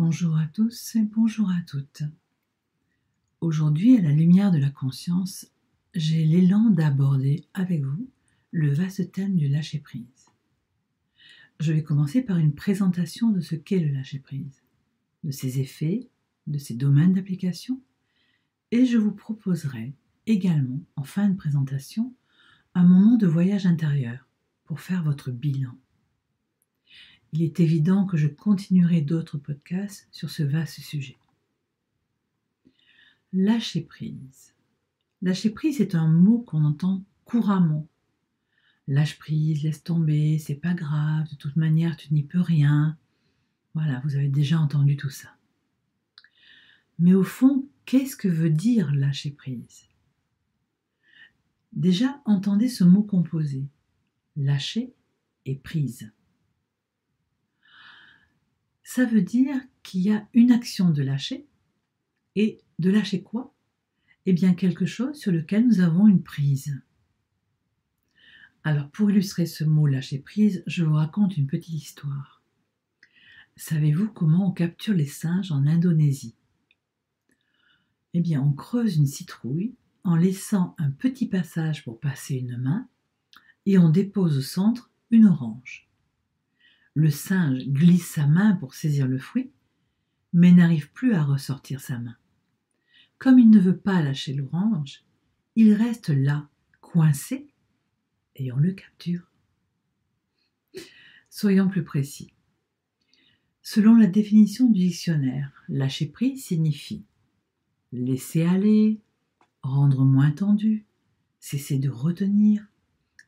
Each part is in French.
Bonjour à tous et bonjour à toutes. Aujourd'hui, à la lumière de la conscience, j'ai l'élan d'aborder avec vous le vaste thème du lâcher-prise. Je vais commencer par une présentation de ce qu'est le lâcher-prise, de ses effets, de ses domaines d'application, et je vous proposerai également, en fin de présentation, un moment de voyage intérieur pour faire votre bilan. Il est évident que je continuerai d'autres podcasts sur ce vaste sujet. Lâcher prise. Lâcher prise est un mot qu'on entend couramment. Lâche prise, laisse tomber, c'est pas grave, de toute manière tu n'y peux rien. Voilà, vous avez déjà entendu tout ça. Mais au fond, qu'est-ce que veut dire lâcher prise ? Déjà, entendez ce mot composé. Lâcher et prise. Ça veut dire qu'il y a une action de lâcher. Et de lâcher quoi ? Eh bien, quelque chose sur lequel nous avons une prise. Alors, pour illustrer ce mot lâcher prise, je vous raconte une petite histoire. Savez-vous comment on capture les singes en Indonésie ? Eh bien, on creuse une citrouille en laissant un petit passage pour passer une main et on dépose au centre une orange. Le singe glisse sa main pour saisir le fruit, mais n'arrive plus à ressortir sa main. Comme il ne veut pas lâcher l'orange, il reste là, coincé, et on le capture. Soyons plus précis. Selon la définition du dictionnaire, lâcher prise signifie laisser aller, rendre moins tendu, cesser de retenir,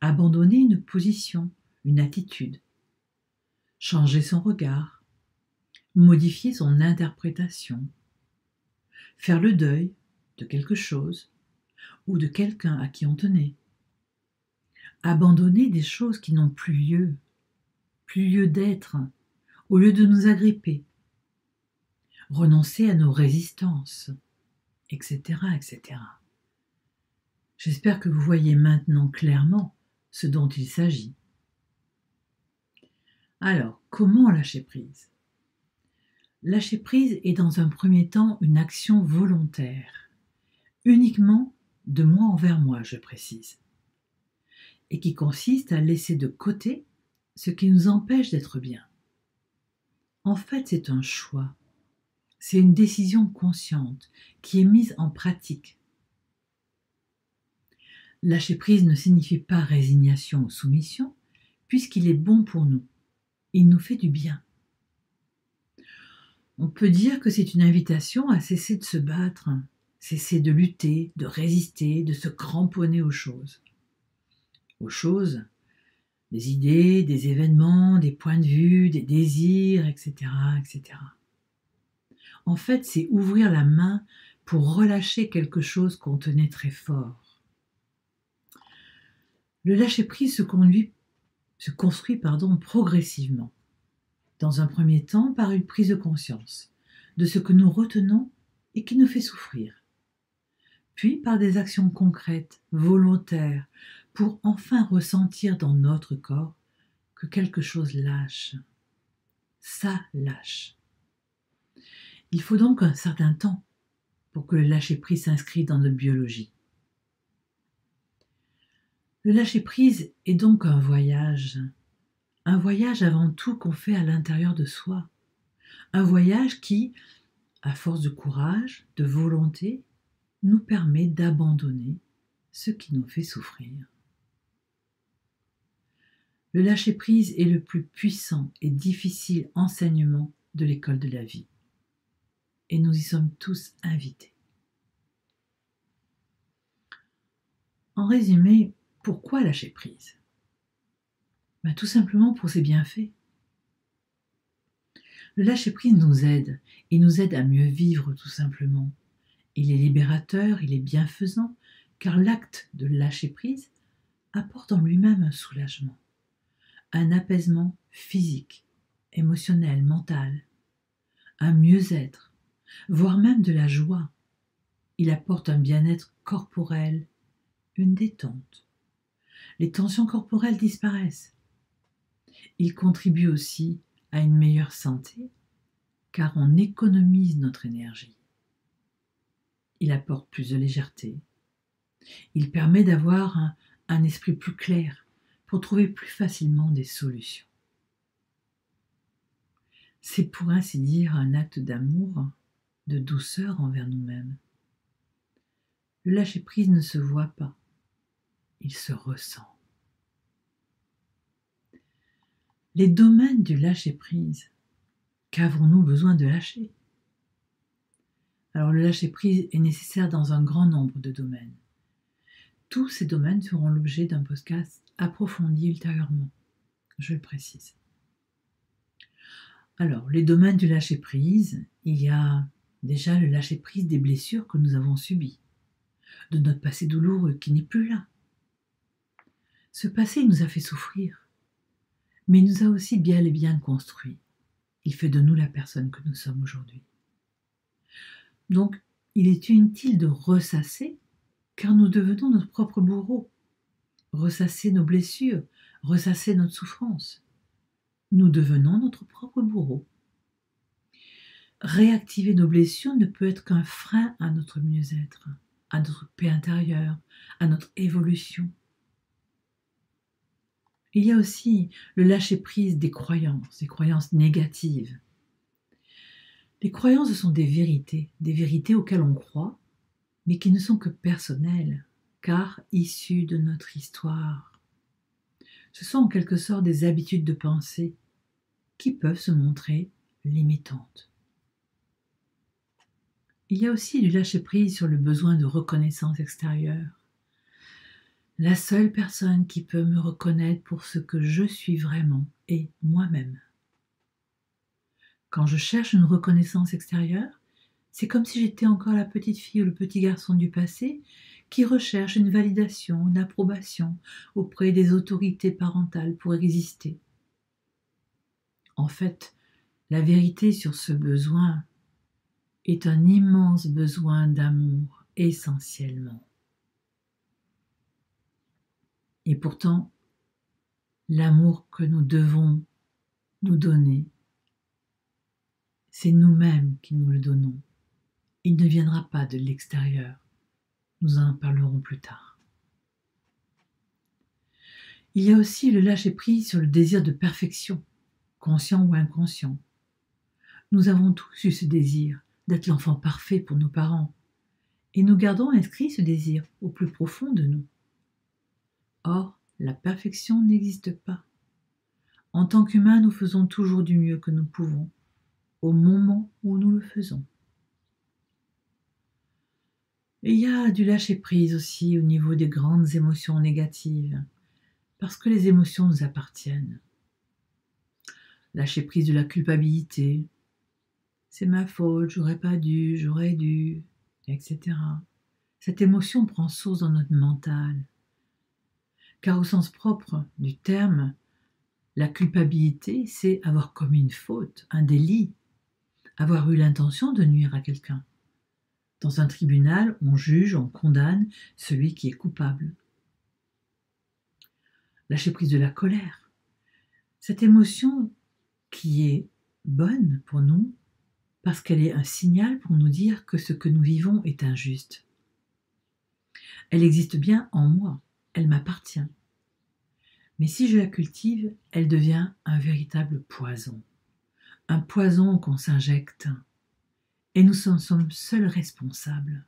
abandonner une position, une attitude, changer son regard, modifier son interprétation, faire le deuil de quelque chose ou de quelqu'un à qui on tenait, abandonner des choses qui n'ont plus lieu d'être, au lieu de nous agripper, renoncer à nos résistances, etc., etc. J'espère que vous voyez maintenant clairement ce dont il s'agit. Alors, comment lâcher prise ? Lâcher prise est dans un premier temps une action volontaire, uniquement de moi envers moi, je précise, et qui consiste à laisser de côté ce qui nous empêche d'être bien. En fait, c'est un choix, c'est une décision consciente qui est mise en pratique. Lâcher prise ne signifie pas résignation ou soumission, puisqu'il est bon pour nous. Il nous fait du bien. On peut dire que c'est une invitation à cesser de se battre, cesser de lutter, de résister, de se cramponner aux choses. Aux choses, des idées, des événements, des points de vue, des désirs, etc., etc. En fait, c'est ouvrir la main pour relâcher quelque chose qu'on tenait très fort. Le lâcher-prise se construit progressivement. Dans un premier temps, par une prise de conscience de ce que nous retenons et qui nous fait souffrir. Puis par des actions concrètes, volontaires, pour enfin ressentir dans notre corps que quelque chose lâche. Ça lâche. Il faut donc un certain temps pour que le lâcher-prise s'inscrive dans notre biologie. Le lâcher-prise est donc un voyage avant tout qu'on fait à l'intérieur de soi. Un voyage qui, à force de courage, de volonté, nous permet d'abandonner ce qui nous fait souffrir. Le lâcher-prise est le plus puissant et difficile enseignement de l'école de la vie. Et nous y sommes tous invités. En résumé, pourquoi lâcher prise ? Tout simplement pour ses bienfaits. Le lâcher-prise nous aide, il nous aide à mieux vivre tout simplement. Il est libérateur, il est bienfaisant, car l'acte de lâcher-prise apporte en lui-même un soulagement, un apaisement physique, émotionnel, mental, un mieux-être, voire même de la joie. Il apporte un bien-être corporel, une détente. Les tensions corporelles disparaissent. Il contribue aussi à une meilleure santé car on économise notre énergie. Il apporte plus de légèreté. Il permet d'avoir un esprit plus clair pour trouver plus facilement des solutions. C'est pour ainsi dire un acte d'amour, de douceur envers nous-mêmes. Le lâcher-prise ne se voit pas, il se ressent. Les domaines du lâcher-prise, qu'avons-nous besoin de lâcher? Alors le lâcher-prise est nécessaire dans un grand nombre de domaines. Tous ces domaines seront l'objet d'un podcast approfondi ultérieurement, je le précise. Alors, les domaines du lâcher-prise, il y a déjà le lâcher-prise des blessures que nous avons subies, de notre passé douloureux qui n'est plus là. Ce passé nous a fait souffrir, mais il nous a aussi bien et bien construit. Il fait de nous la personne que nous sommes aujourd'hui. Donc, il est inutile de ressasser, car nous devenons notre propre bourreau. Ressasser nos blessures, ressasser notre souffrance. Nous devenons notre propre bourreau. Réactiver nos blessures ne peut être qu'un frein à notre mieux-être, à notre paix intérieure, à notre évolution. Il y a aussi le lâcher-prise des croyances négatives. Les croyances sont des vérités auxquelles on croit, mais qui ne sont que personnelles, car issues de notre histoire. Ce sont en quelque sorte des habitudes de pensée qui peuvent se montrer limitantes. Il y a aussi du lâcher-prise sur le besoin de reconnaissance extérieure. La seule personne qui peut me reconnaître pour ce que je suis vraiment est moi-même. Quand je cherche une reconnaissance extérieure, c'est comme si j'étais encore la petite fille ou le petit garçon du passé qui recherche une validation, une approbation auprès des autorités parentales pour exister. En fait, la vérité sur ce besoin est un immense besoin d'amour, essentiellement. Et pourtant, l'amour que nous devons nous donner, c'est nous-mêmes qui nous le donnons. Il ne viendra pas de l'extérieur. Nous en parlerons plus tard. Il y a aussi le lâcher-prise sur le désir de perfection, conscient ou inconscient. Nous avons tous eu ce désir d'être l'enfant parfait pour nos parents, et nous gardons inscrit ce désir au plus profond de nous. Or, la perfection n'existe pas. En tant qu'humains, nous faisons toujours du mieux que nous pouvons, au moment où nous le faisons. Et il y a du lâcher-prise aussi au niveau des grandes émotions négatives, parce que les émotions nous appartiennent. Lâcher-prise de la culpabilité, c'est ma faute, j'aurais pas dû, j'aurais dû, etc. Cette émotion prend source dans notre mental, car au sens propre du terme, la culpabilité, c'est avoir commis une faute, un délit, avoir eu l'intention de nuire à quelqu'un. Dans un tribunal, on juge, on condamne celui qui est coupable. Lâcher prise de la colère, cette émotion qui est bonne pour nous, parce qu'elle est un signal pour nous dire que ce que nous vivons est injuste. Elle existe bien en moi, elle m'appartient. Mais si je la cultive, elle devient un véritable poison. Un poison qu'on s'injecte. Et nous en sommes seuls responsables.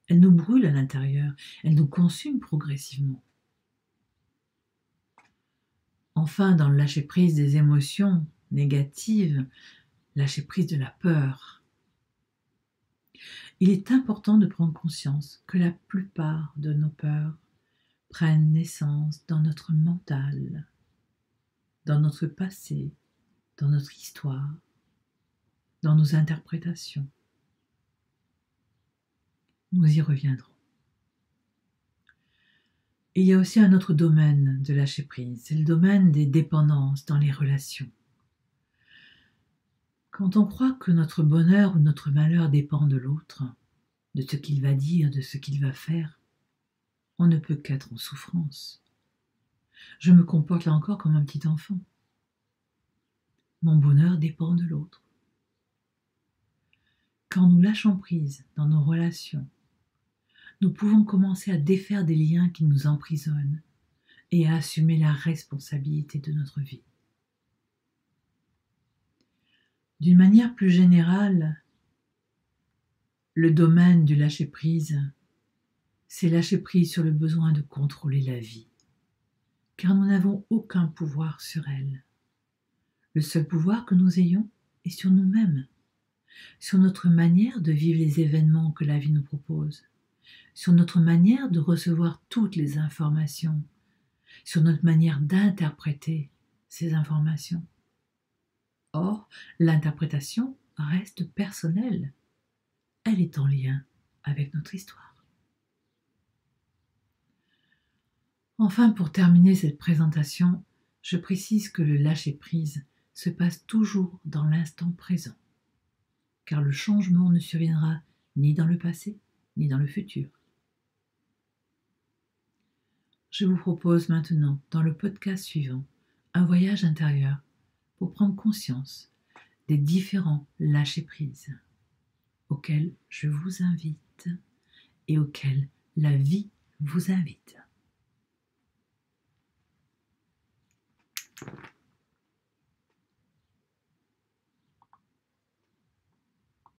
Elle nous brûle à l'intérieur, elle nous consume progressivement. Enfin, dans le lâcher-prise des émotions négatives, lâcher-prise de la peur. Il est important de prendre conscience que la plupart de nos peurs prennent naissance dans notre mental, dans notre passé, dans notre histoire, dans nos interprétations. Nous y reviendrons. Et il y a aussi un autre domaine de lâcher prise, c'est le domaine des dépendances dans les relations. Quand on croit que notre bonheur ou notre malheur dépend de l'autre, de ce qu'il va dire, de ce qu'il va faire, on ne peut qu'être en souffrance. Je me comporte là encore comme un petit enfant. Mon bonheur dépend de l'autre. Quand nous lâchons prise dans nos relations, nous pouvons commencer à défaire des liens qui nous emprisonnent et à assumer la responsabilité de notre vie. D'une manière plus générale, le domaine du lâcher-prise, c'est lâcher prise sur le besoin de contrôler la vie, car nous n'avons aucun pouvoir sur elle. Le seul pouvoir que nous ayons est sur nous-mêmes, sur notre manière de vivre les événements que la vie nous propose, sur notre manière de recevoir toutes les informations, sur notre manière d'interpréter ces informations. Or, l'interprétation reste personnelle. Elle est en lien avec notre histoire. Enfin, pour terminer cette présentation, je précise que le lâcher-prise se passe toujours dans l'instant présent, car le changement ne surviendra ni dans le passé, ni dans le futur. Je vous propose maintenant, dans le podcast suivant, un voyage intérieur pour prendre conscience des différents lâcher-prise auxquels je vous invite et auxquels la vie vous invite.